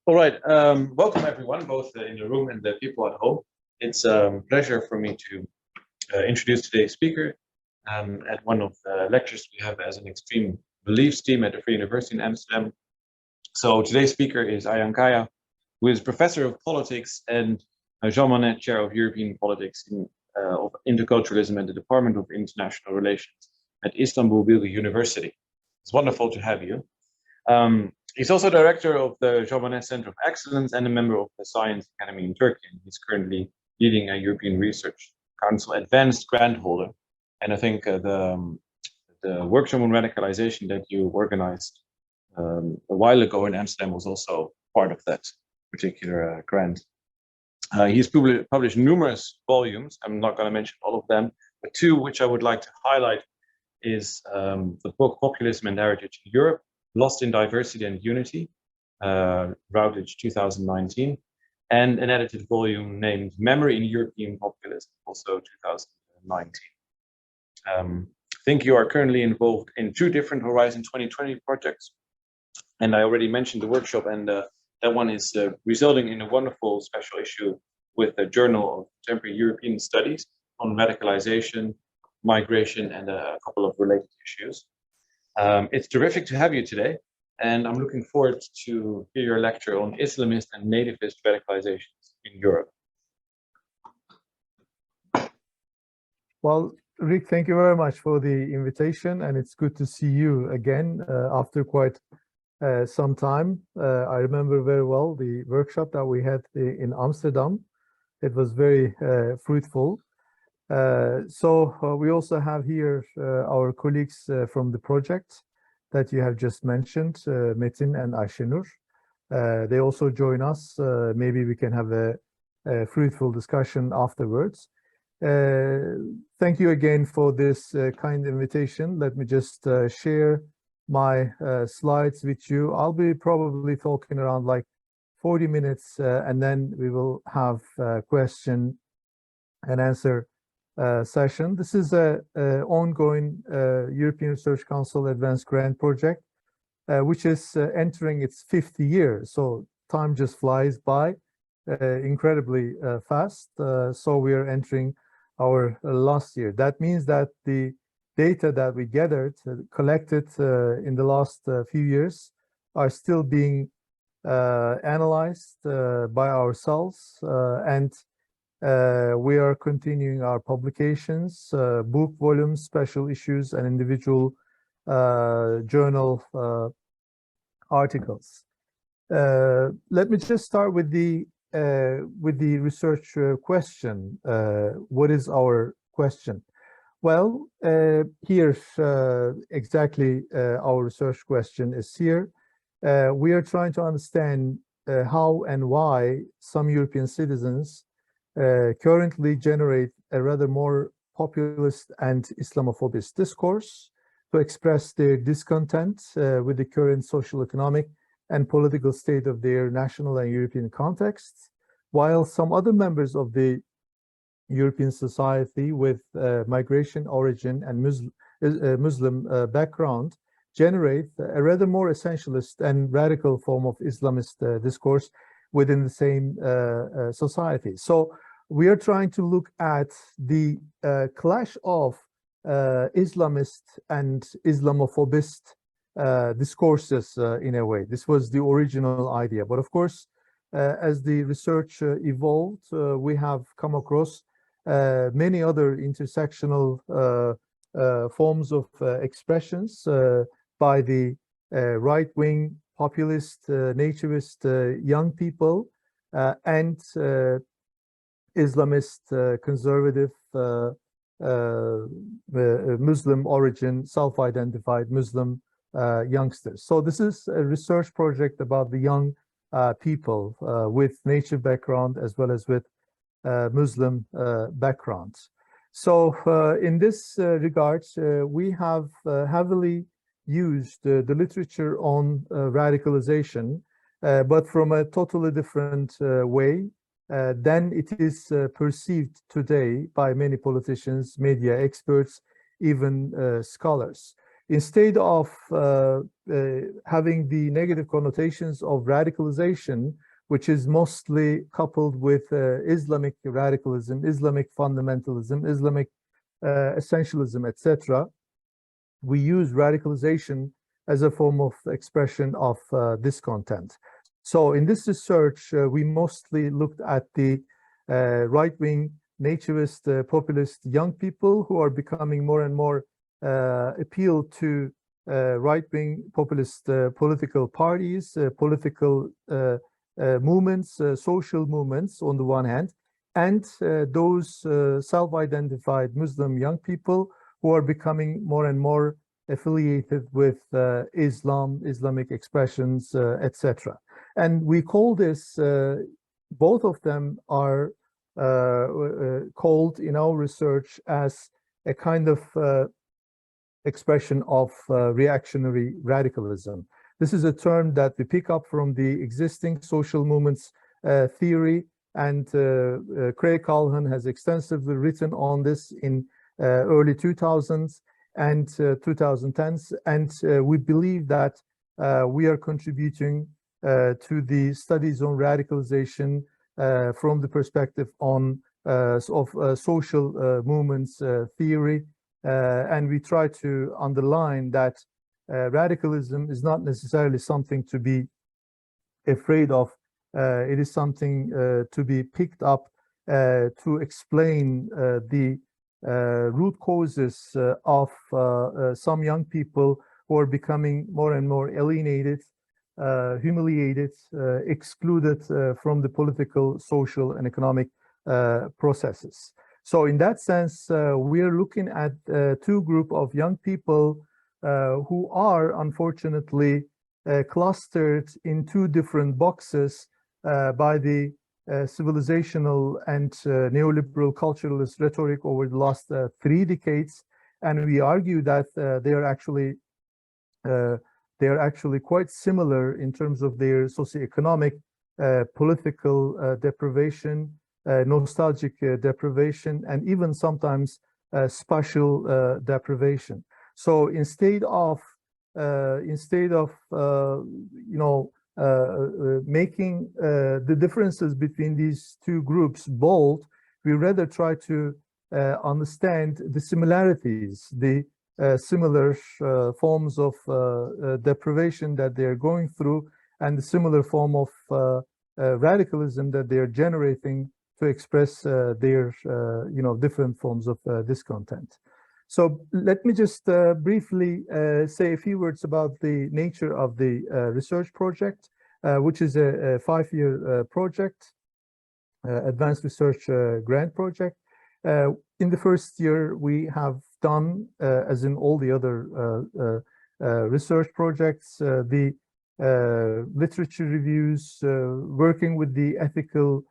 All right. Welcome everyone, both in the room and the people at home. It's a pleasure for me to introduce today's speaker at one of the lectures we have as an extreme beliefs team at the Free University in Amsterdam. So today's speaker is Ayhan, who is professor of politics and Jean Monnet Chair of European Politics of Interculturalism at the Department of International Relations at Istanbul Bilgi University. It's wonderful to have you. He's also director of the Jean Monnet Center of Excellence and a member of the Science Academy in Turkey. And he's currently leading a European Research Council Advanced Grant holder. And I think the workshop on radicalization that you organized a while ago in Amsterdam was also part of that particular grant. He's published numerous volumes. I'm not going to mention all of them, but two which I would like to highlight is the book Populism and Heritage in Europe, Lost in Diversity and Unity, Routledge 2019, and an edited volume named Memory in European Populism, also 2019. I think you are currently involved in two different Horizon 2020 projects, and I already mentioned the workshop, and that one is resulting in a wonderful special issue with the Journal of Contemporary European Studies on radicalization, migration, and a couple of related issues. It's terrific to have you today, and I'm looking forward to hear your lecture on Islamist and Nativist Radicalizations in Europe. Well, Rick, thank you very much for the invitation, and it's good to see you again after quite some time. I remember very well the workshop that we had in Amsterdam. It was very fruitful. So we also have here our colleagues from the project that you have just mentioned, Metin and Ayşenur. They also join us. Maybe we can have a fruitful discussion afterwards. Thank you again for this kind invitation. Let me just share my slides with you. I'll be probably talking around like 40 minutes, and then we will have a question and answer session. This is an ongoing European Research Council Advanced Grant project, which is entering its 5th year. So time just flies by incredibly fast. So we are entering our last year. That means that the data that we gathered, collected in the last few years are still being analyzed by ourselves, and we are continuing our publications, book volumes, special issues, and individual journal articles. Let me just start with the research question. What is our question? Well, here exactly our research question is here. We are trying to understand how and why some European citizens currently generate a rather more populist and Islamophobist discourse to express their discontent with the current social, economic, and political state of their national and European contexts, while some other members of the European society with migration origin and Muslim background generate a rather more essentialist and radical form of Islamist discourse within the same society. So we are trying to look at the clash of Islamist and Islamophobist discourses in a way. This was the original idea. But of course, as the research evolved, we have come across many other intersectional forms of expressions by the right-wing populist, nativist young people and Islamist, conservative, Muslim origin, self-identified Muslim youngsters. So this is a research project about the young people with native background as well as with Muslim backgrounds. So in this regard, we have heavily used the literature on radicalization, but from a totally different way than it is perceived today by many politicians, media experts, even scholars. instead of having the negative connotations of radicalization, which is mostly coupled with Islamic radicalism, Islamic fundamentalism, Islamic essentialism, etc., we use radicalization as a form of expression of discontent. So in this research, we mostly looked at the right-wing, nativist, populist young people who are becoming more and more appealed to right-wing populist political parties, political movements, social movements on the one hand, and those self-identified Muslim young people who are becoming more and more affiliated with Islam, Islamic expressions, etc. And we call this, both of them are called in our research as a kind of expression of reactionary radicalism. This is a term that we pick up from the existing social movements theory, and Craig Calhoun has extensively written on this in early 2000s and 2010s, and we believe that we are contributing to the studies on radicalization from the perspective of social movements theory, and we try to underline that radicalism is not necessarily something to be afraid of. It is something to be picked up to explain the root causes of some young people who are becoming more and more alienated, humiliated, excluded from the political, social, and economic processes. So in that sense, we are looking at two groups of young people who are unfortunately clustered in two different boxes by the civilizational and neoliberal culturalist rhetoric over the last 3 decades, and we argue that they are actually quite similar in terms of their socioeconomic, political deprivation, nostalgic deprivation, and even sometimes spatial deprivation. So instead of making the differences between these two groups bold, we rather try to understand the similarities, the similar forms of deprivation that they are going through, and the similar form of radicalism that they are generating to express their different forms of discontent. So let me just briefly say a few words about the nature of the research project, which is a 5-year project, advanced research grant project. In the first year, we have done, as in all the other research projects, the literature reviews, working with the ethical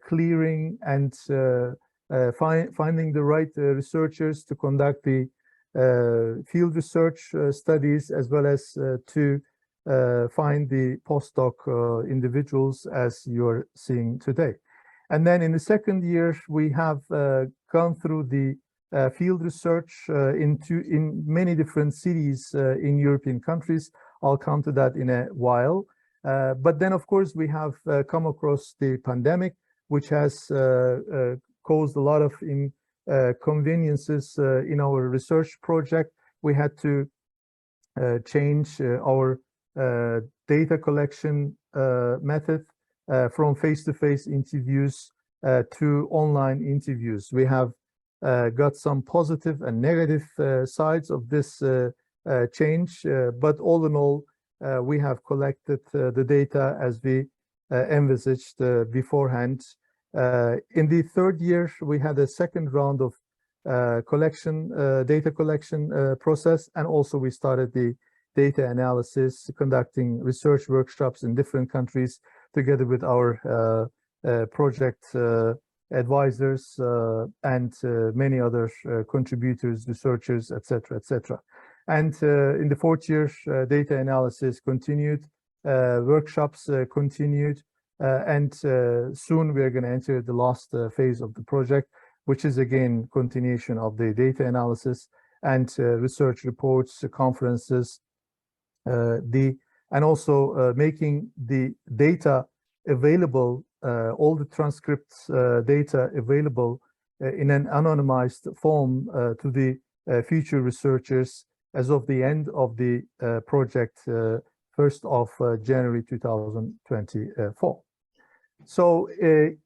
clearing and finding the right researchers to conduct the field research studies, as well as to find the postdoc individuals as you're seeing today. And then in the second year, we have gone through the field research in many different cities in European countries. I'll come to that in a while. But then, of course, we have come across the pandemic, which has caused a lot of inconveniences in our research project. We had to change our data collection method from face-to-face interviews to online interviews. We have got some positive and negative sides of this change, but all in all, we have collected the data as we envisaged beforehand. In the third year, we had a second round of data collection process, and also we started the data analysis, conducting research workshops in different countries together with our project advisors and many other contributors, researchers, etc., etc. And in the fourth year, data analysis continued, workshops continued, and soon we are going to enter the last phase of the project, which is again continuation of the data analysis. and research reports, conferences, and also making the data available, all the transcripts data available in an anonymized form to the future researchers as of the end of the project, 1st of January 2024. So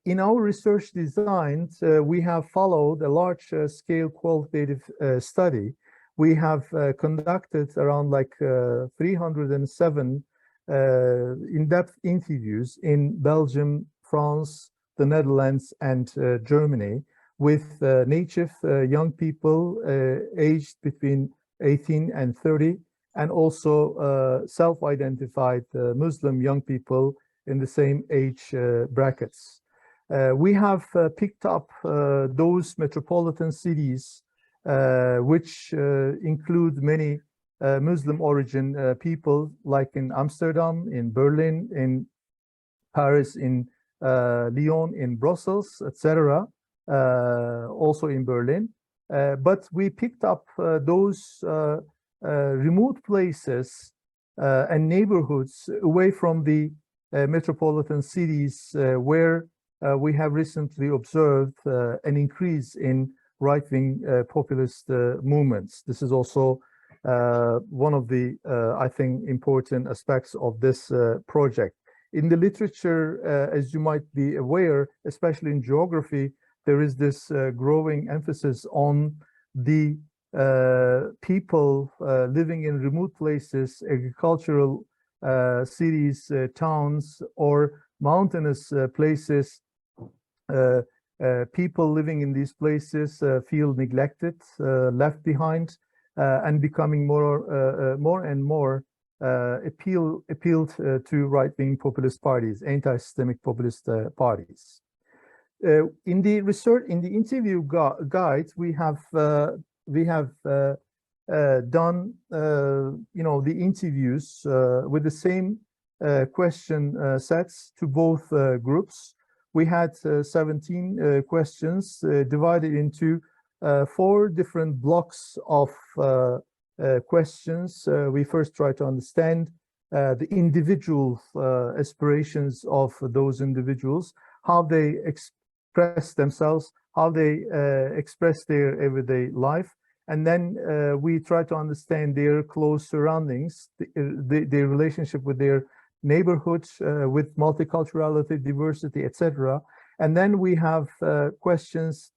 in our research design, we have followed a large-scale qualitative study. We have conducted around like 307 in-depth interviews in Belgium, France, the Netherlands, and Germany with native young people aged between 18 and 30, and also self-identified Muslim young people in the same age brackets. We have picked up those metropolitan cities which include many Muslim origin people, like in Amsterdam, in Berlin, in Paris, in Lyon, in Brussels, etc., also in Berlin. But we picked up those remote places and neighborhoods away from the metropolitan cities where we have recently observed an increase in right-wing populist movements. This is also one of the, I think, important aspects of this project. In the literature, as you might be aware, especially in geography, there is this growing emphasis on the people living in remote places, agricultural cities, towns, or mountainous places. People living in these places feel neglected, left behind, and becoming more and more appealed to right-wing populist parties, anti-systemic populist parties. In the research, in the interview guide, we have done, the interviews with the same question sets to both groups. We had 17 questions divided into 4 different blocks of questions. We first try to understand the individual aspirations of those individuals, how they express themselves, how they express their everyday life. And then we try to understand their close surroundings, their relationship with their neighborhoods, with multiculturality, diversity, etc. And then we have questions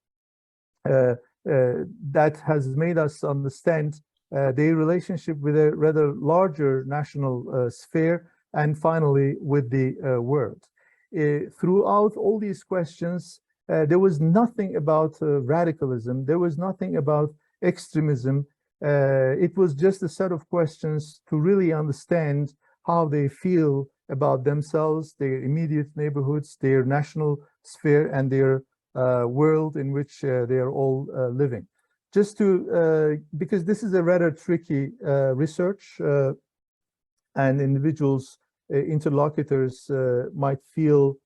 that has made us understand their relationship with a rather larger national sphere, and finally with the world. Throughout all these questions, there was nothing about radicalism. There was nothing about extremism. It was just a set of questions to really understand how they feel about themselves, their immediate neighborhoods, their national sphere, and their world in which they are all living. Just to, because this is a rather tricky research, and individuals, interlocutors might feel,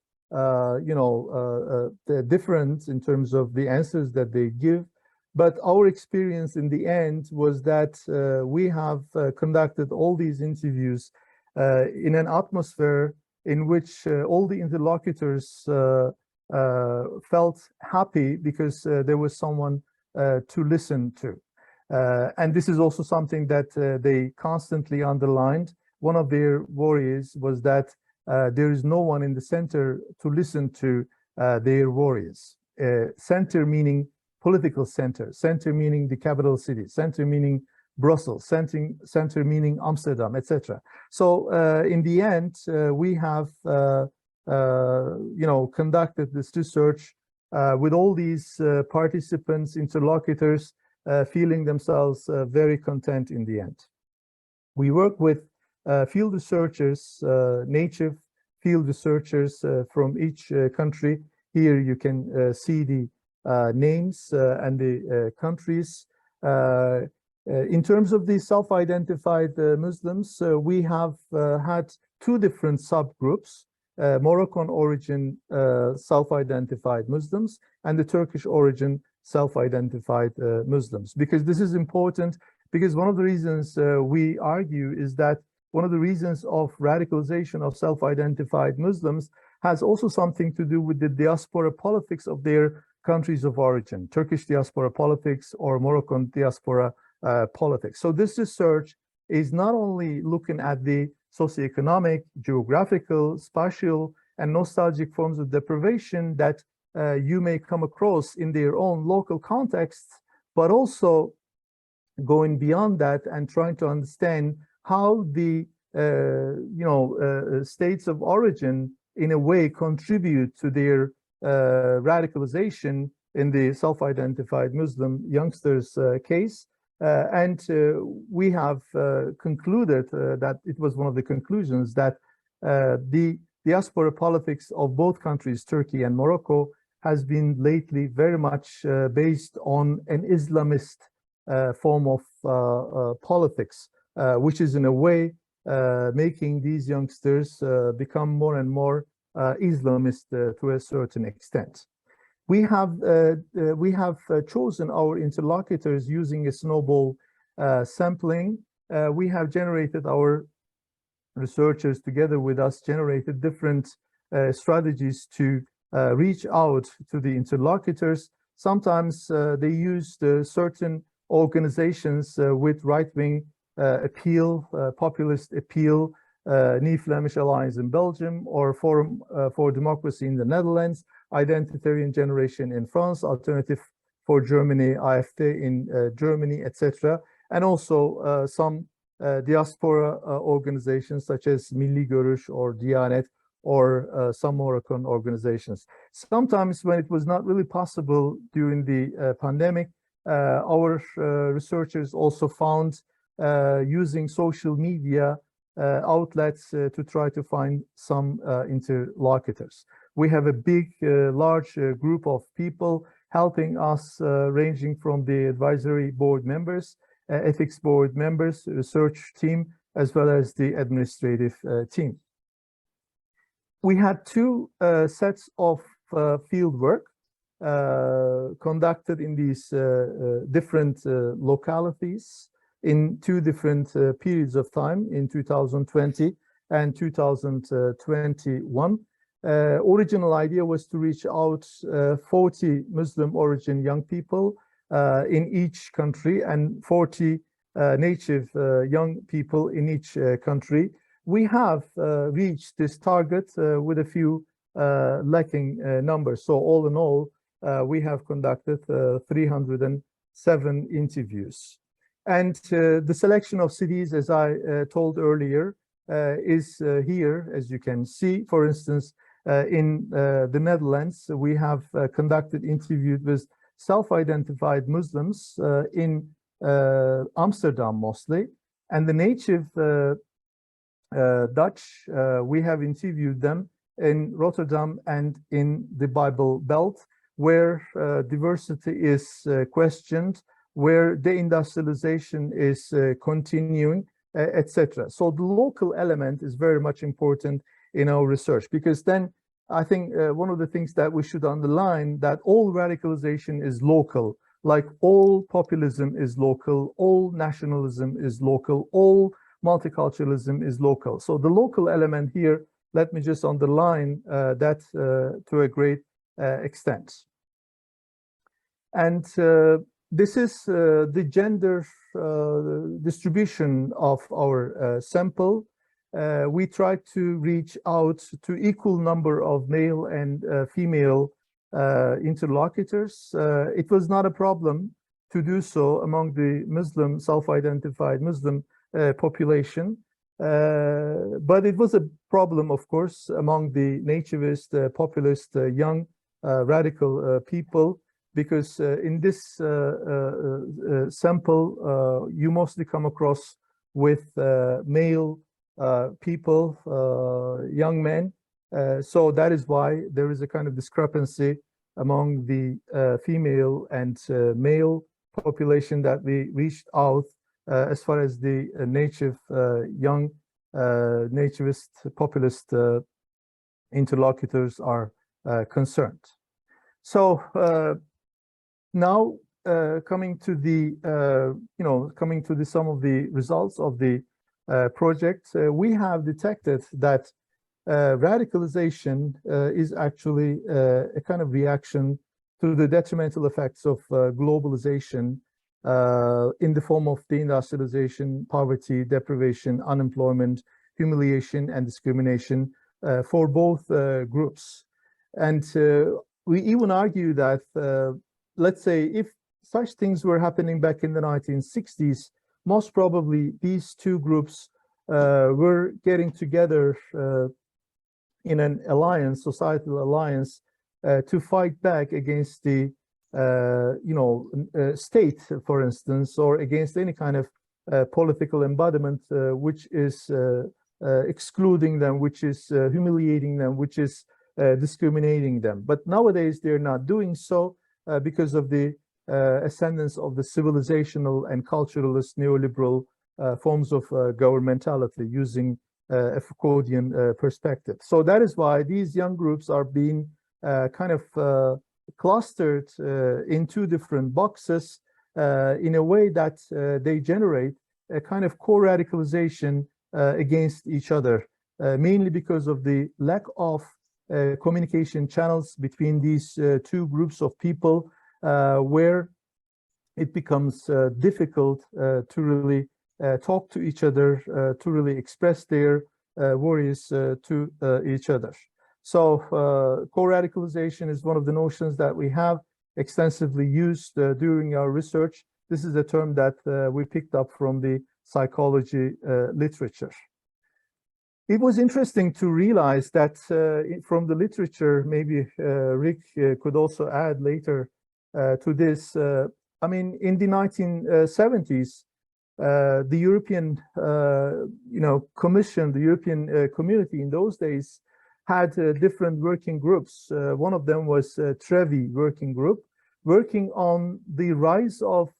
different in terms of the answers that they give. But our experience in the end was that we have conducted all these interviews in an atmosphere in which all the interlocutors felt happy because there was someone to listen to. And this is also something that they constantly underlined. One of their worries was that there is no one in the center to listen to their worries. Center meaning political center, center meaning the capital city, center meaning Brussels, center meaning Amsterdam, etc. So in the end, we have conducted this research with all these participants, interlocutors, feeling themselves very content in the end. We work with field researchers, native field researchers from each country. Here you can see the names and the countries. In terms of the self-identified Muslims, we have had 2 different subgroups, Moroccan origin self-identified Muslims and the Turkish origin self-identified Muslims. Because this is important, because one of the reasons we argue is that one of the reasons of radicalization of self-identified Muslims has also something to do with the diaspora politics of their countries of origin, Turkish diaspora politics or Moroccan diaspora politics. So this research is not only looking at the socioeconomic, geographical, spatial, and nostalgic forms of deprivation that you may come across in their own local contexts, but also going beyond that and trying to understand how the states of origin in a way contribute to their radicalization in the self-identified Muslim youngsters case. And we have concluded that it was one of the conclusions that the diaspora politics of both countries, Turkey and Morocco, has been lately very much based on an Islamist form of politics, which is in a way making these youngsters become more and more Islamist to a certain extent. We have chosen our interlocutors using a snowball sampling. We have generated, our researchers together with us generated different strategies to reach out to the interlocutors. Sometimes they used certain organizations with right-wing appeal, populist appeal, New Flemish Alliance in Belgium, or Forum for Democracy in the Netherlands, Identitarian Generation in France, Alternative for Germany, AfD in Germany, etc. And also some diaspora organizations such as Milli Görüş or Diyanet, or some Moroccan organizations. Sometimes when it was not really possible during the pandemic, our researchers also found using social media outlets to try to find some interlocutors. We have a big, large group of people helping us, ranging from the advisory board members, ethics board members, research team, as well as the administrative team. We had two sets of field work conducted in these different localities in two different periods of time, in 2020 and 2021. Original idea was to reach out 40 Muslim origin young people in each country and 40 native young people in each country. We have reached this target with a few lacking numbers. So all in all, we have conducted 307 interviews. And the selection of cities, as I told earlier, is here, as you can see. For instance, in the Netherlands, we have conducted interviews with self-identified Muslims in Amsterdam mostly, and the native Dutch, we have interviewed them in Rotterdam and in the Bible Belt, where diversity is questioned, where deindustrialization is continuing, etc. So the local element is very much important in our research, because then I think one of the things that we should underline, that all radicalization is local, like all populism is local, all nationalism is local, all multiculturalism is local. So the local element here, let me just underline that to a great extent. And this is the gender distribution of our sample. We tried to reach out to equal number of male and female interlocutors. It was not a problem to do so among the Muslim, self-identified Muslim population, but it was a problem, of course, among the nativist, populist, young, radical people, because in this sample, you mostly come across with male people, young men. So that is why there is a kind of discrepancy among the female and male population that we reached out as far as the native, young, nativist, populist interlocutors are concerned. So now coming to the some of the results of the project, we have detected that radicalization is actually a kind of reaction to the detrimental effects of globalization in the form of deindustrialization, poverty, deprivation, unemployment, humiliation, and discrimination for both groups. And we even argue that, let's say, if such things were happening back in the 1960s, most probably these two groups were getting together in an alliance, societal alliance, to fight back against the state, for instance, or against any kind of political embodiment which is excluding them, which is humiliating them, which is discriminating them. But nowadays they're not doing so because of the ascendance of the civilizational and culturalist neoliberal forms of governmentality using a Foucauldian perspective. So that is why these young groups are being kind of clustered in two different boxes in a way that they generate a kind of co-radicalization against each other, mainly because of the lack of communication channels between these two groups of people, where it becomes difficult to really talk to each other, to really express their worries to each other. So co-radicalization is one of the notions that we have extensively used during our research. This is a term that we picked up from the psychology literature. It was interesting to realize that from the literature, maybe Rick could also add later to this. I mean, in the 1970s, the European, Commission, the European Community in those days had different working groups. One of them was Trevi working group, working on the rise of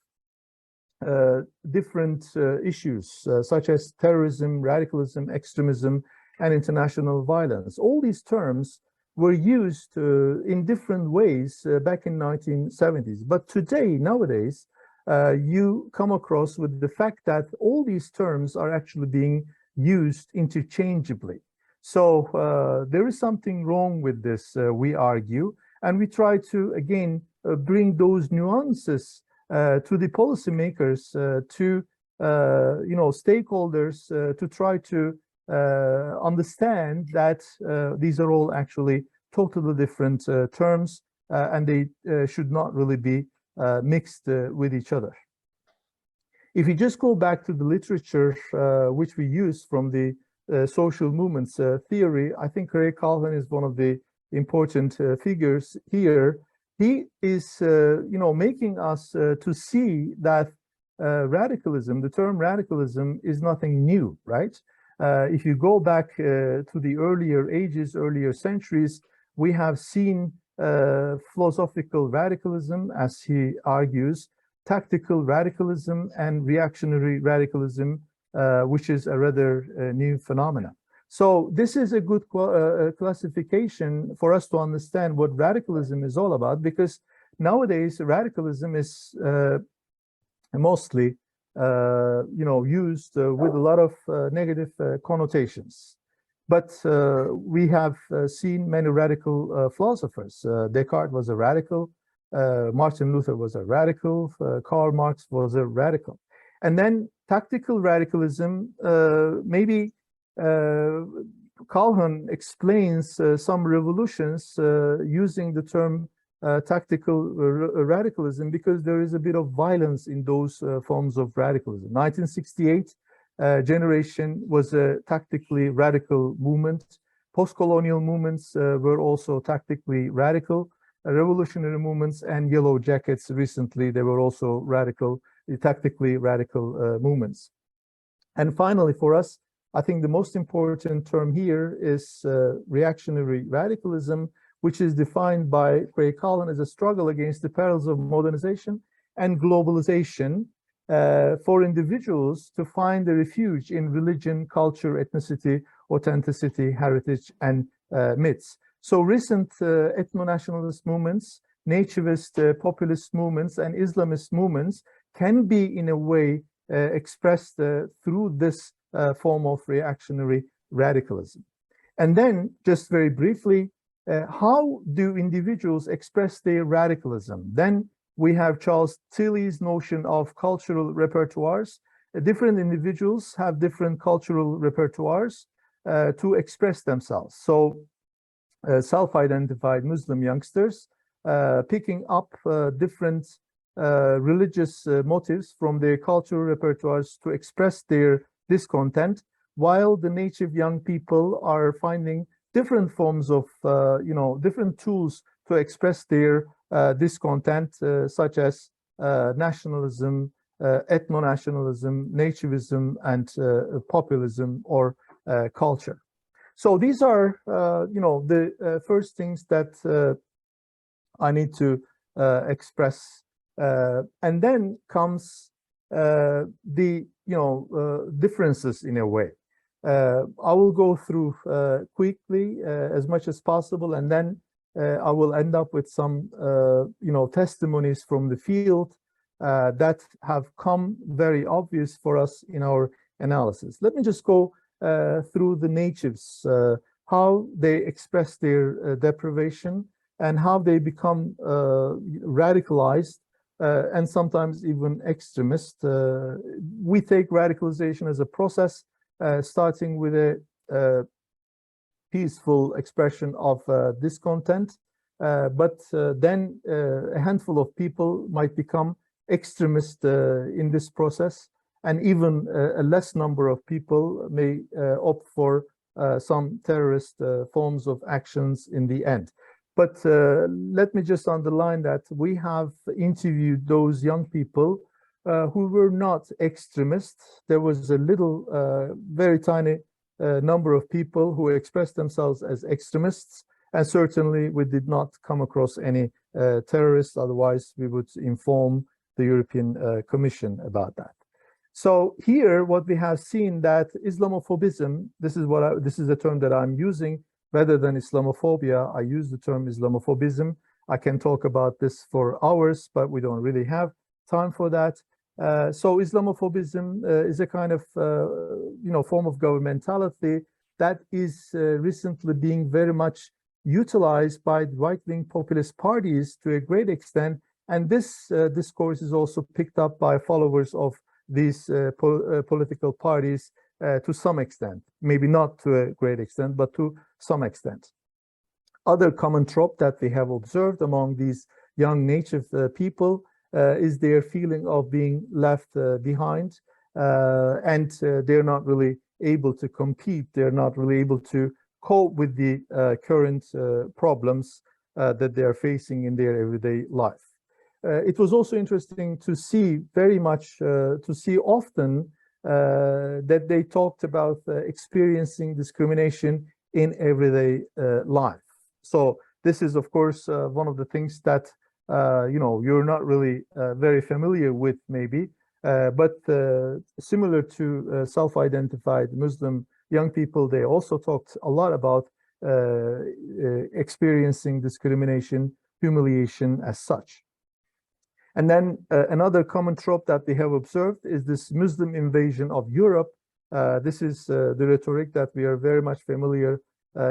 different issues such as terrorism, radicalism, extremism, and international violence. All these terms were used in different ways back in 1970s. But today, nowadays, you come across with the fact that all these terms are actually being used interchangeably. So there is something wrong with this, we argue, and we try to, again, bring those nuances to the policymakers, to stakeholders, to try to understand that these are all actually totally different terms, and they should not really be mixed with each other. If you just go back to the literature which we use from the social movements theory, I think Ray Calhoun is one of the important figures here. He is, making us to see that radicalism, the term radicalism, is nothing new, right? If you go back to the earlier ages, earlier centuries, we have seen philosophical radicalism, as he argues, tactical radicalism, and reactionary radicalism, which is a rather new phenomenon. So this is a good classification for us to understand what radicalism is all about, because nowadays radicalism is mostly used with a lot of negative connotations. But we have seen many radical philosophers. Descartes was a radical, Martin Luther was a radical, Karl Marx was a radical. And then tactical radicalism, maybe Calhoun explains some revolutions using the term tactical radicalism, because there is a bit of violence in those forms of radicalism. 1968 generation was a tactically radical movement. Post-colonial movements were also tactically radical. Revolutionary movements and Yellow Jackets recently, they were also radical, tactically radical movements. And finally, for us, I think the most important term here is reactionary radicalism, which is defined by Craig Calhoun as a struggle against the perils of modernization and globalization for individuals to find a refuge in religion, culture, ethnicity, authenticity, heritage, and myths. So recent ethno-nationalist movements nativist populist movements and Islamist movements can be in a way expressed through this form of reactionary radicalism. And then, just very briefly, how do individuals express their radicalism? Then we have Charles Tilly's notion of cultural repertoires. Different individuals have different cultural repertoires to express themselves. So self-identified Muslim youngsters picking up different religious motives from their cultural repertoires to express their discontent, while the native young people are finding different forms of, different tools to express their discontent, such as nationalism, ethno-nationalism, nativism, and populism or culture. So these are, the first things that I need to express. And then comes the, differences in a way. I will go through quickly as much as possible, and then I will end up with some, testimonies from the field that have come very obvious for us in our analysis. Let me just go through the natives, how they express their deprivation and how they become radicalized and sometimes even extremist. We take radicalization as a process, starting with a peaceful expression of discontent, but then a handful of people might become extremist in this process, and even a less number of people may opt for some terrorist forms of actions in the end. But let me just underline that we have interviewed those young people who were not extremists. There was a little, very tiny number of people who expressed themselves as extremists, and certainly we did not come across any terrorists. Otherwise, we would inform the European Commission about that. So here, what we have seen that Islamophobism, this is a term that I'm using rather than Islamophobia. I use the term Islamophobism. I can talk about this for hours, but we don't really have time for that. So Islamophobism is a kind of, form of governmentality that is recently being very much utilized by right-wing populist parties to a great extent. And this discourse is also picked up by followers of these political parties to some extent, maybe not to a great extent, but to some extent. Other common trope that we have observed among these young native people is their feeling of being left behind, and they're not really able to compete. They're not really able to cope with the current problems that they're facing in their everyday life. It was also interesting to see often that they talked about experiencing discrimination in everyday life. So this is, of course, one of the things that you're not really very familiar with, maybe, but similar to self-identified Muslim young people, they also talked a lot about experiencing discrimination, humiliation as such. And then another common trope that we have observed is this Muslim invasion of Europe. This is the rhetoric that we are very much familiar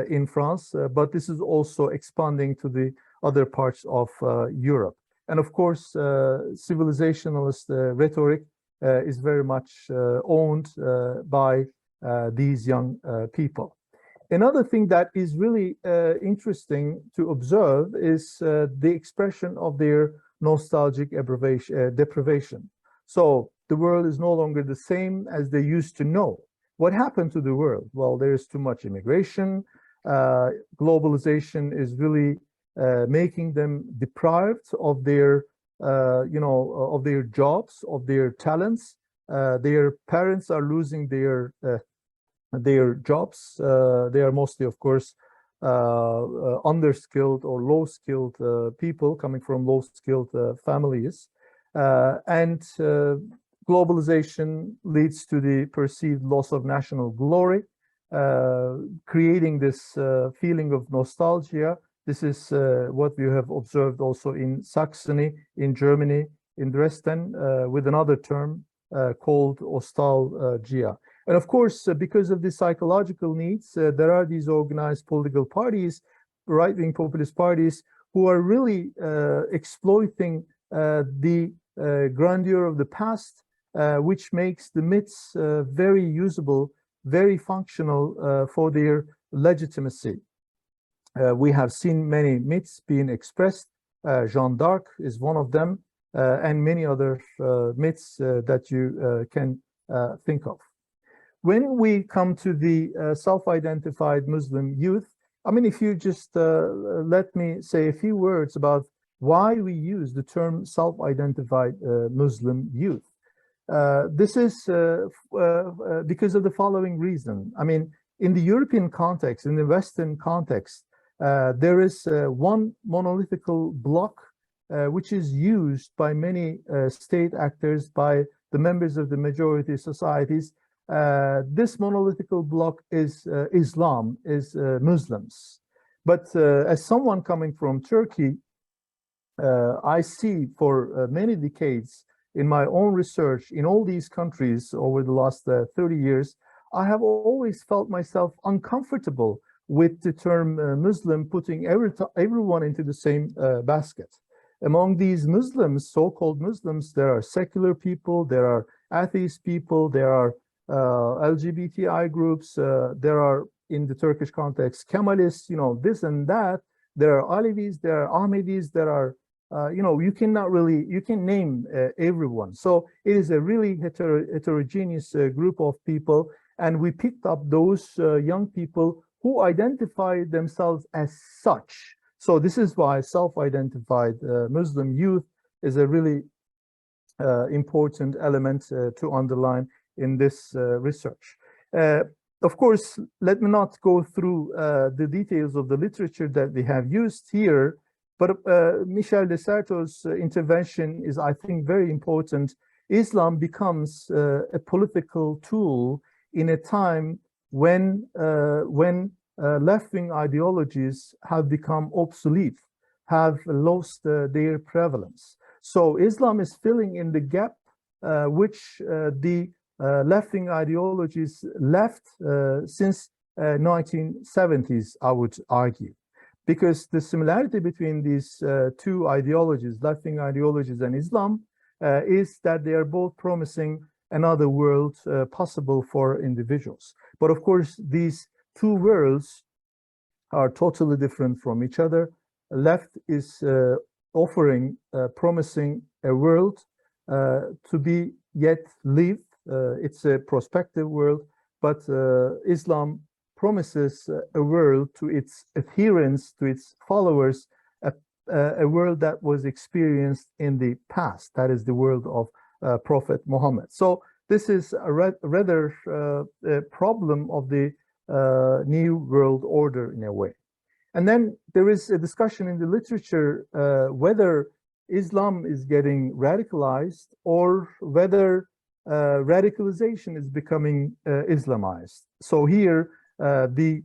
in France, but this is also expanding to the other parts of Europe. And of course, civilizationalist rhetoric is very much owned by these young people. Another thing that is really interesting to observe is the expression of their nostalgic deprivation. So the world is no longer the same as they used to know. What happened to the world? Well, there's too much immigration. Globalization is really making them deprived of their, of their jobs, of their talents. Their parents are losing their jobs. They are mostly, of course, underskilled or low-skilled people coming from low-skilled families. And globalization leads to the perceived loss of national glory, creating this feeling of nostalgia This is what we have observed also in Saxony, in Germany, in Dresden, with another term called ostalgia. And of course, because of the psychological needs, there are these organized political parties, right-wing populist parties, who are really exploiting the grandeur of the past, which makes the myths very usable, very functional for their legitimacy. We have seen many myths being expressed. Jeanne d'Arc is one of them, and many other myths that you can think of. When we come to the self-identified Muslim youth, I mean, if you just let me say a few words about why we use the term self-identified Muslim youth. This is because of the following reason. I mean, in the European context, in the Western context, there is one monolithical bloc which is used by many state actors, by the members of the majority societies. This monolithical bloc is Islam, is Muslims. But as someone coming from Turkey, I see for many decades in my own research in all these countries over the last 30 years, I have always felt myself uncomfortable with the term Muslim, putting everyone into the same basket. Among these Muslims, so-called Muslims, there are secular people, there are atheist people, there are LGBTI groups, there are, in the Turkish context, Kemalists, you know, this and that. There are Alevis, there are Ahmedis, there are, you know, you cannot really, you can name everyone. So it is a really heterogeneous group of people. And we picked up those young people who identify themselves as such. So this is why self-identified Muslim youth is a really important element to underline in this research. Of course, let me not go through the details of the literature that we have used here, but Michel de Certeau's intervention is, I think, very important. Islam becomes a political tool in a time when left-wing ideologies have become obsolete, have lost their prevalence. So Islam is filling in the gap which the left-wing ideologies left since 1970s, I would argue. Because the similarity between these two ideologies, left-wing ideologies and Islam, is that they are both promising another world possible for individuals. But of course, these two worlds are totally different from each other. Left is offering, promising a world to be yet lived. It's a prospective world, but Islam promises a world to its adherents, to its followers, a world that was experienced in the past. That is the world of Prophet Muhammad. So this is a rather a problem of the new world order in a way. And then there is a discussion in the literature whether Islam is getting radicalized or whether radicalization is becoming Islamized. So here the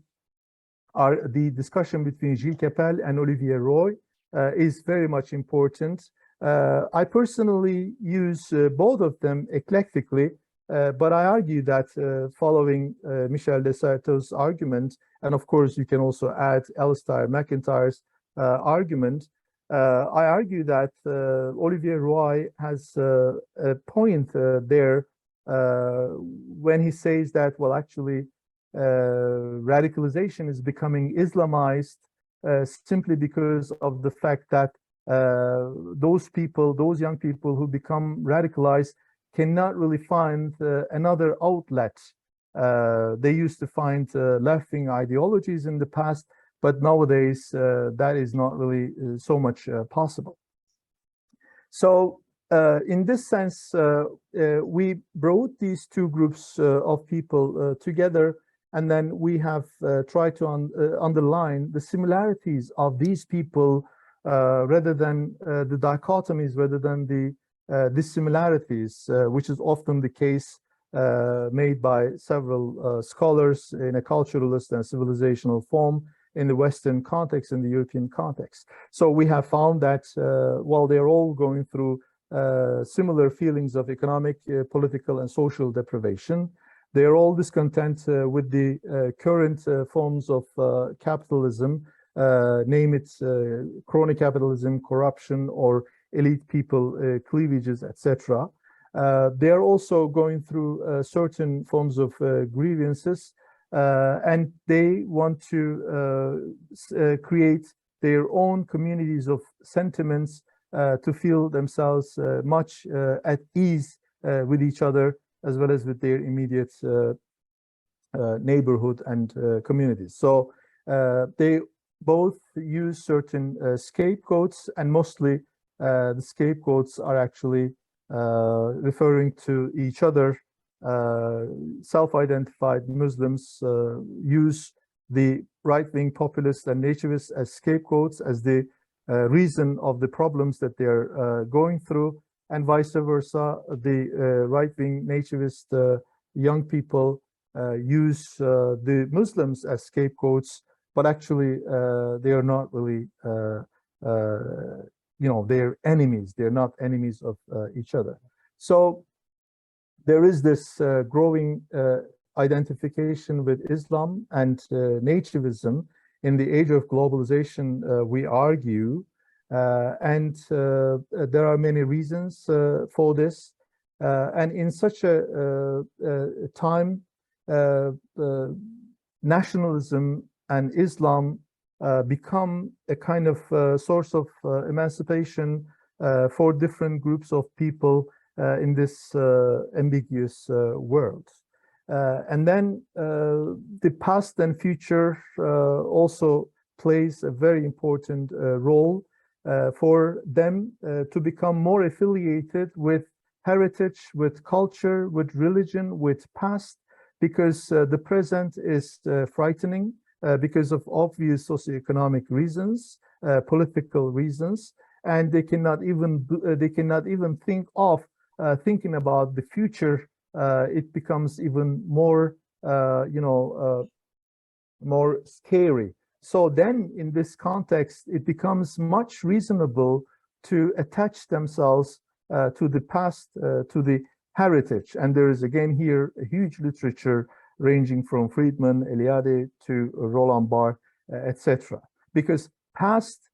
discussion between Gilles Kepel and Olivier Roy is very much important. I personally use both of them eclectically, but I argue that following Michel de Certeau's argument, and of course you can also add Alistair McIntyre's argument, I argue that Olivier Roy has a point there when he says that, well, actually, radicalization is becoming Islamized simply because of the fact that those people, those young people who become radicalized cannot really find another outlet. They used to find left-wing ideologies in the past, but nowadays that is not really so much possible. So in this sense, we brought these two groups of people together, and then we have tried to underline the similarities of these people rather than the dichotomies, rather than the dissimilarities, which is often the case made by several scholars in a culturalist and civilizational form in the Western context, in the European context. So we have found that while they're all going through similar feelings of economic, political, and social deprivation, they are all discontent with the current forms of capitalism, name it crony capitalism, corruption, or elite people cleavages, etc. They are also going through certain forms of grievances, and they want to create their own communities of sentiments to feel themselves much at ease with each other, as well as with their immediate neighborhood and communities. So they both use certain scapegoats, and mostly the scapegoats are actually referring to each other. Self-identified Muslims use the right-wing populists and nativists as scapegoats, as the reason of the problems that they're going through, and vice versa. The right-wing nativist young people use the Muslims as scapegoats, but actually they are not really, they're enemies. They're not enemies of each other. So there is this growing identification with Islam and nativism in the age of globalization, we argue, and there are many reasons for this. And in such a time, nationalism and Islam become a kind of source of emancipation for different groups of people in this ambiguous world. And then the past and future also plays a very important role for them to become more affiliated with heritage, with culture, with religion, with past, because the present is frightening because of obvious socioeconomic reasons, political reasons, and they cannot even think of thinking about the future. It becomes even more, more scary. So then, in this context, it becomes much reasonable to attach themselves to the past, to the heritage. And there is again here a huge literature ranging from Friedman, Eliade to Roland Barthes, etc. Because past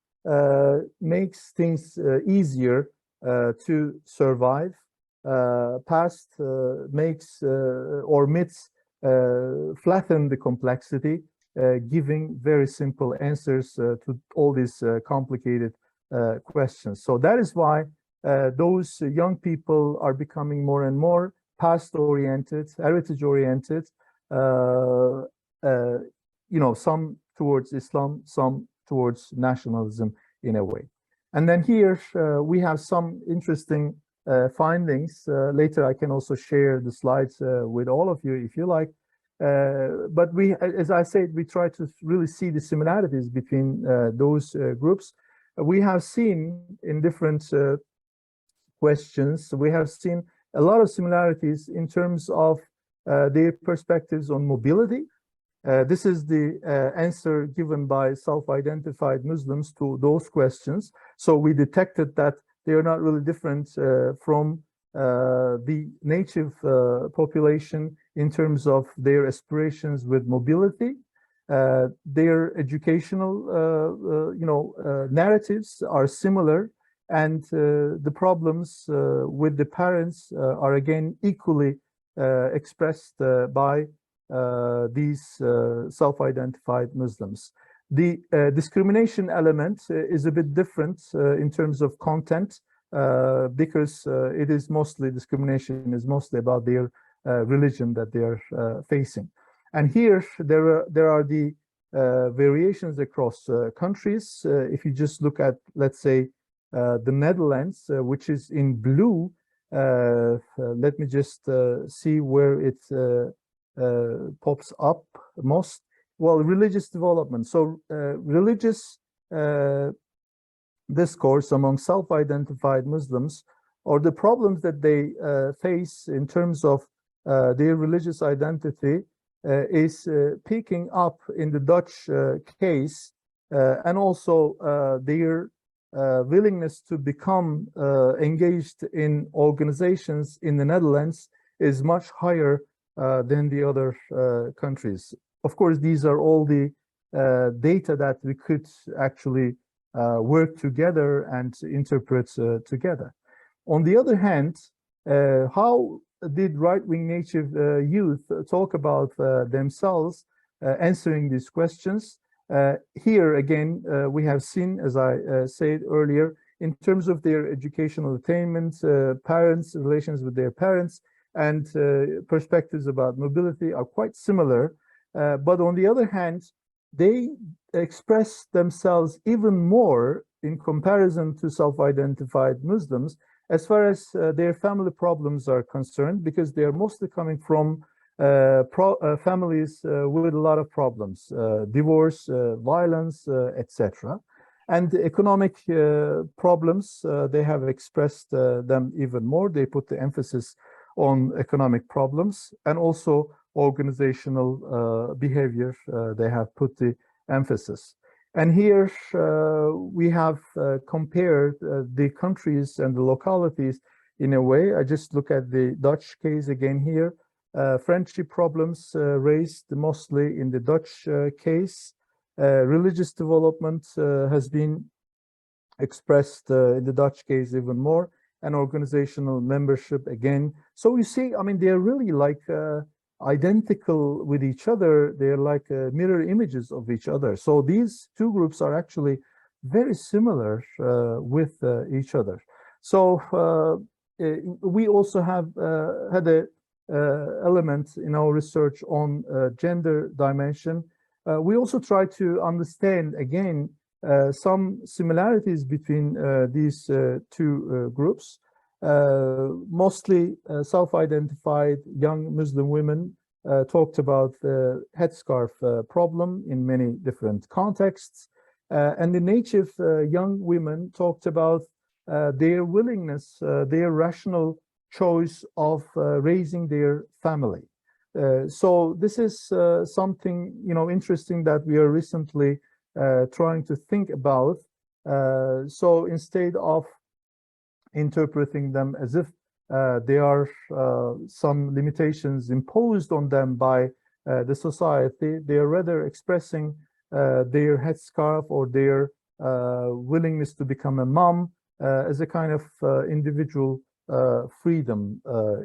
makes things easier to survive. Past makes or myths flatten the complexity, giving very simple answers to all these complicated questions. So that is why those young people are becoming more and more past-oriented, heritage-oriented, some towards Islam, some towards nationalism in a way. And then here we have some interesting findings. Later I can also share the slides with all of you if you like. But we, as I said, we try to really see the similarities between those groups. We have seen in different questions, we have seen a lot of similarities in terms of their perspectives on mobility. This is the answer given by self-identified Muslims to those questions. So we detected that they are not really different from the native population in terms of their aspirations with mobility. Their educational, narratives are similar, and the problems with the parents are again equally expressed by these self-identified Muslims. The discrimination element is a bit different in terms of content, because it is mostly, discrimination is mostly about their religion that they are facing. And here there are the variations across countries. If you just look at, let's say, the Netherlands, which is in blue, let me just see where it pops up most. Well, religious development. So religious discourse among self-identified Muslims, or the problems that they face in terms of their religious identity, is picking up in the Dutch case, and also their willingness to become engaged in organizations in the Netherlands is much higher than the other countries. Of course, these are all the data that we could actually work together and interpret together. On the other hand, how did right-wing native youth talk about themselves answering these questions? Here again, we have seen, as I said earlier, in terms of their educational attainment, parents, relations with their parents, and perspectives about mobility are quite similar. But on the other hand, they express themselves even more in comparison to self-identified Muslims as far as their family problems are concerned, because they are mostly coming from families with a lot of problems, divorce, violence, etc. And the economic problems, they have expressed them even more. They put the emphasis on economic problems, and also organizational behavior, they have put the emphasis. And here we have compared the countries and the localities in a way. I just look at the Dutch case again here. Friendship problems raised mostly in the Dutch case. Religious development has been expressed in the Dutch case even more, and organizational membership again. So you see, I mean, they're really like identical with each other. They're like mirror images of each other. So these two groups are actually very similar with each other. So we also have had a element in our research on gender dimension. We also try to understand again some similarities between these two groups. Mostly self-identified young Muslim women talked about the headscarf problem in many different contexts. And the native young women talked about their willingness, their rational choice of raising their family. So this is something, you know, interesting that we are recently trying to think about. So instead of interpreting them as if there are some limitations imposed on them by the society, they are rather expressing their headscarf or their willingness to become a mom as a kind of individual freedom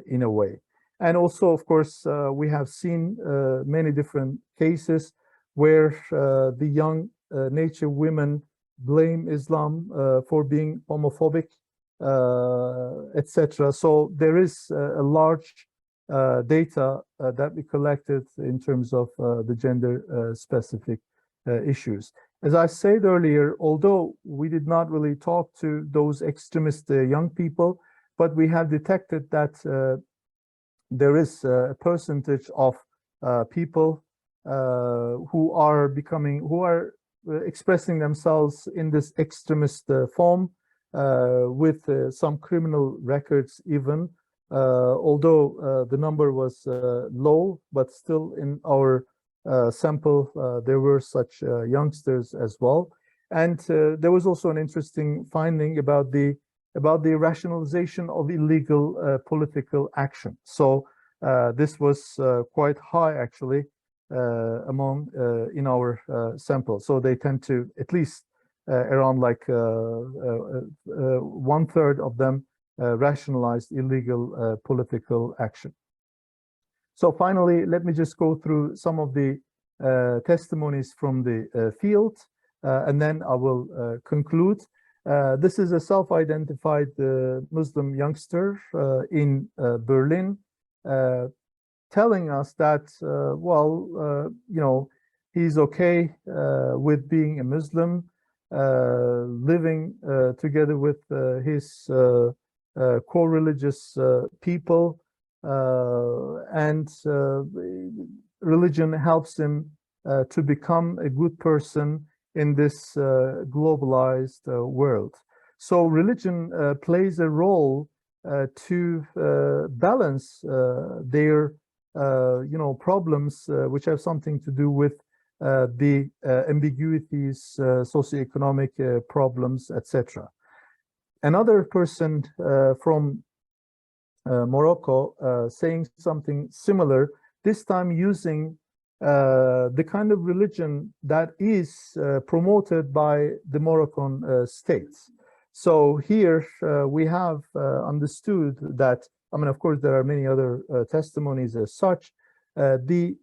in a way. And also, of course, we have seen many different cases where the young native women blame Islam for being homophobic, etc. So there is a large data that we collected in terms of the gender specific issues. As I said earlier, although we did not really talk to those extremist young people, but we have detected that there is a percentage of people who are expressing themselves in this extremist form with some criminal records even, although the number was low, but still in our sample there were such youngsters as well. And there was also an interesting finding about the rationalization of illegal political action. So this was quite high actually among in our sample. So they tend to at least around like 1/3 of them rationalized illegal political action. So finally, let me just go through some of the testimonies from the field, and then I will conclude. This is a self-identified Muslim youngster in Berlin, telling us that, you know, he's okay with being a Muslim, living together with his co-religious people, and religion helps him to become a good person in this globalized world. So religion plays a role to balance their problems which have something to do with the ambiguities, socioeconomic problems, etc. Another person from Morocco saying something similar, this time using the kind of religion that is promoted by the Moroccan states. So here we have understood that, I mean, of course, there are many other testimonies as such. The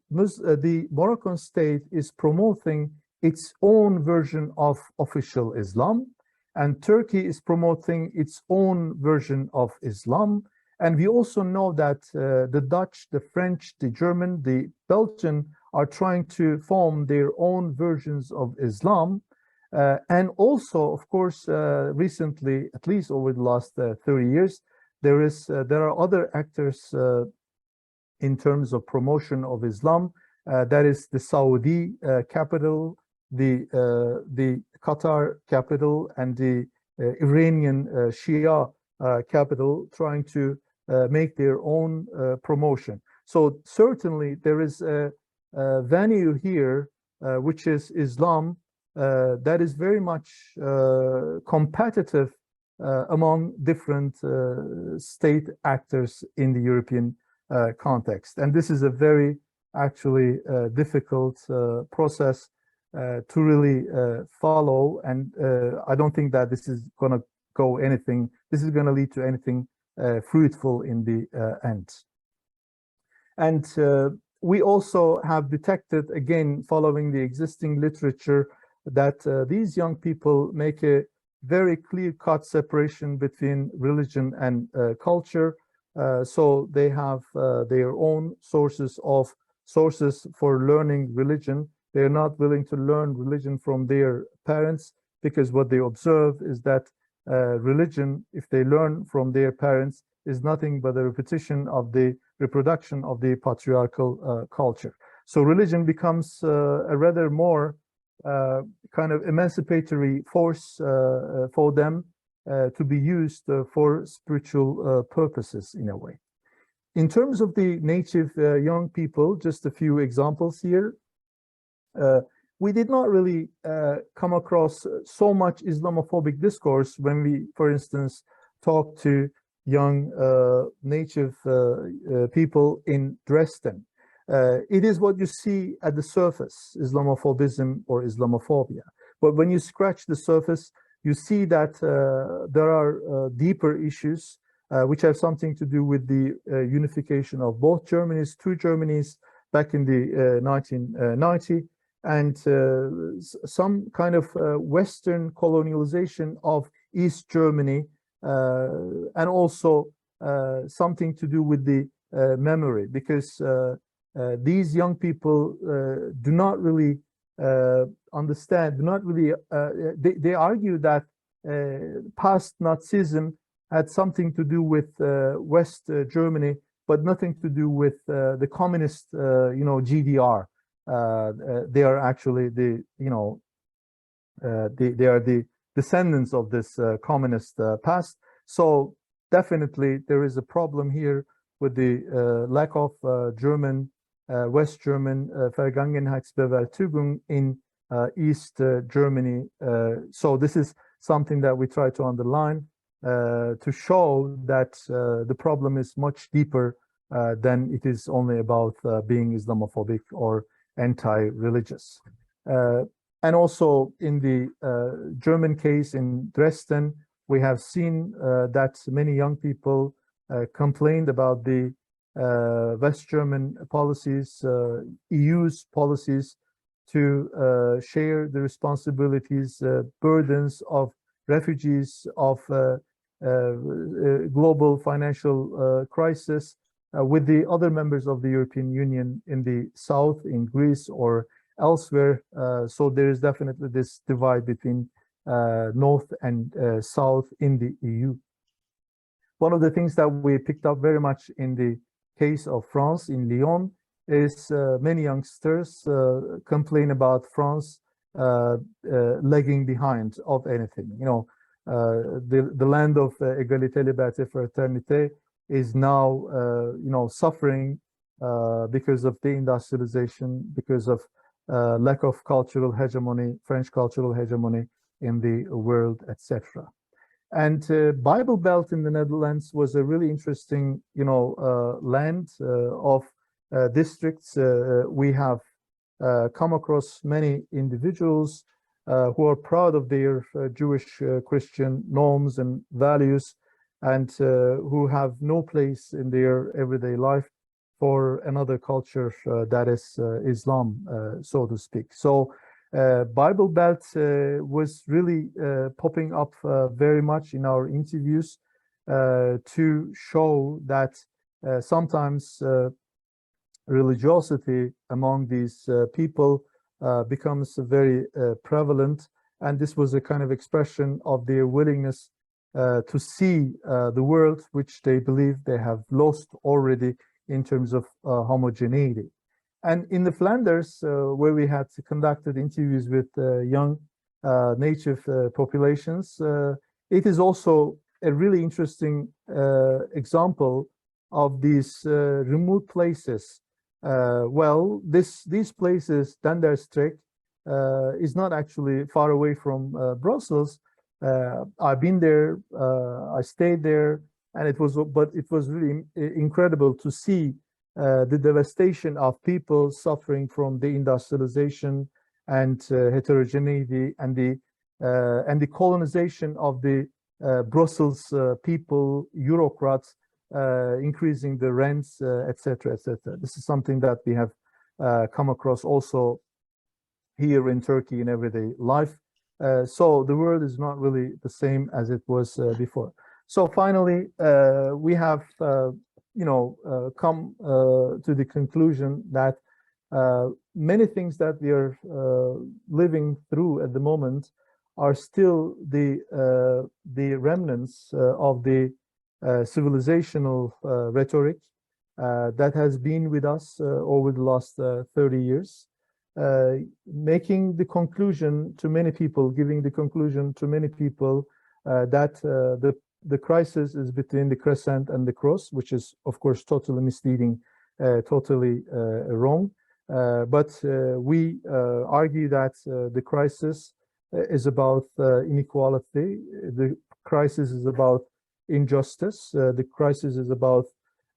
Moroccan state is promoting its own version of official Islam, and Turkey is promoting its own version of Islam. And we also know that the Dutch, the French, the German, the Belgian are trying to form their own versions of Islam. And also, of course, recently, at least over the last 30 years, there are other actors in terms of promotion of Islam. That is the Saudi capital, the Qatar capital, and the Iranian Shia capital trying to make their own promotion. So certainly there is a venue here, which is Islam, that is very much competitive among different state actors in the European context. And this is a very actually difficult process to really follow. And I don't think that this is going to go anything, this is going to lead to anything fruitful in the end. And we also have detected, again, following the existing literature, that these young people make a very clear-cut separation between religion and culture. So they have their own sources for learning religion. They're not willing to learn religion from their parents, because what they observe is that religion, if they learn from their parents, is nothing but a repetition of the reproduction of the patriarchal culture. So religion becomes a rather more kind of emancipatory force for them to be used for spiritual purposes in a way. In terms of the native young people, just a few examples here. We did not really come across so much Islamophobic discourse when we, for instance, talk to young native people in Dresden. It is what you see at the surface, Islamophobism or Islamophobia. But when you scratch the surface, you see that there are deeper issues which have something to do with the unification of both Germanies, two Germanies back in the 1990, and some kind of Western colonialization of East Germany, and also something to do with the memory, because these young people do not really understand, they argue that past Nazism had something to do with West Germany, but nothing to do with the communist, GDR. They are actually they are the descendants of this communist past. So definitely there is a problem here with the lack of German, West German Vergangenheitsbewältigung in East Germany. So this is something that we try to underline to show that the problem is much deeper than it is only about being Islamophobic or anti-religious. And also in the German case in Dresden, we have seen that many young people complained about the West German policies, EU's policies to share the responsibilities, burdens of refugees, of global financial crisis with the other members of the European Union in the south, in Greece or elsewhere. So there is definitely this divide between north and south in the EU. One of the things that we picked up very much in the case of France, in Lyon, is many youngsters complain about France lagging behind of anything. The land of égalité, liberté, fraternité is now, suffering because of deindustrialization, because of lack of cultural hegemony, French cultural hegemony in the world, etc. And Bible Belt in the Netherlands was a really interesting, land of districts. We have come across many individuals who are proud of their Jewish Christian norms and values, and who have no place in their everyday life for another culture that is Islam, so to speak. So Bible Belt was really popping up very much in our interviews to show that sometimes religiosity among these people becomes very prevalent, and this was a kind of expression of their willingness to see the world which they believe they have lost already in terms of homogeneity. And in the Flanders, where we had conducted interviews with young native populations, it is also a really interesting example of these remote places. Well, these places, Denderstreek, is not actually far away from Brussels. I've been there, I stayed there, and it was really incredible to see the devastation of people suffering from the industrialization and heterogeneity and the colonization of the Brussels people, bureaucrats, increasing the rents, etc., etc. This is something that we have come across also here in Turkey in everyday life. So the world is not really the same as it was before. So finally, we have come to the conclusion that many things that we are living through at the moment are still the remnants of the civilizational rhetoric that has been with us over the last 30 years, making the conclusion to many people, giving the conclusion to many people that the crisis is between the crescent and the cross, which is, of course, totally misleading, totally wrong. But we argue that the crisis is about inequality. The crisis is about injustice. The crisis is about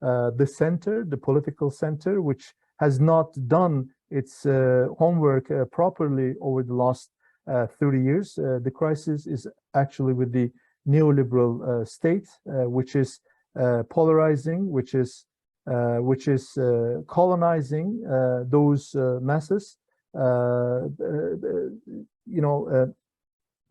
the center, the political center, which has not done its homework properly over the last 30 years. The crisis is actually with the neoliberal state, which is polarizing, which is colonizing those masses,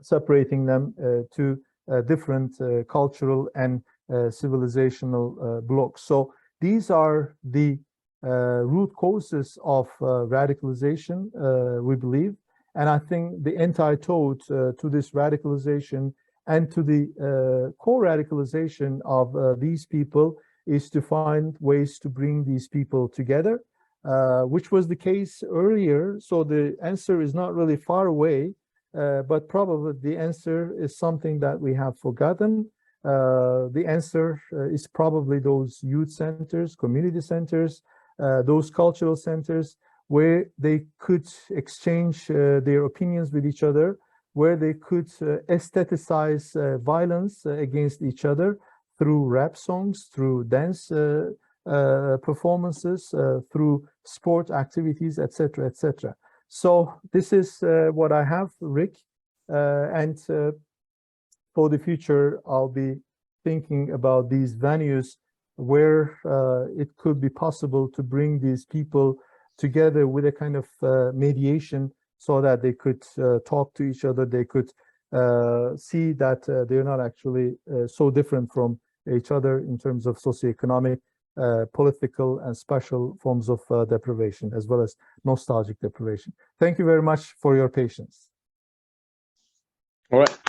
separating them to different cultural and civilizational blocks. So these are the root causes of radicalization, we believe. And I think the antidote to this radicalization and to the co-radicalization of these people is to find ways to bring these people together, which was the case earlier. So the answer is not really far away, but probably the answer is something that we have forgotten. The answer is probably those youth centers, community centers, those cultural centers where they could exchange their opinions with each other, where they could aestheticize violence against each other through rap songs, through dance performances, through sport activities, etc., etc. So this is what I have, Rick, and for the future, I'll be thinking about these venues where it could be possible to bring these people together with a kind of mediation, so that they could talk to each other, they could see that they're not actually so different from each other in terms of socioeconomic, political, and special forms of deprivation, as well as nostalgic deprivation. Thank you very much for your patience. All right.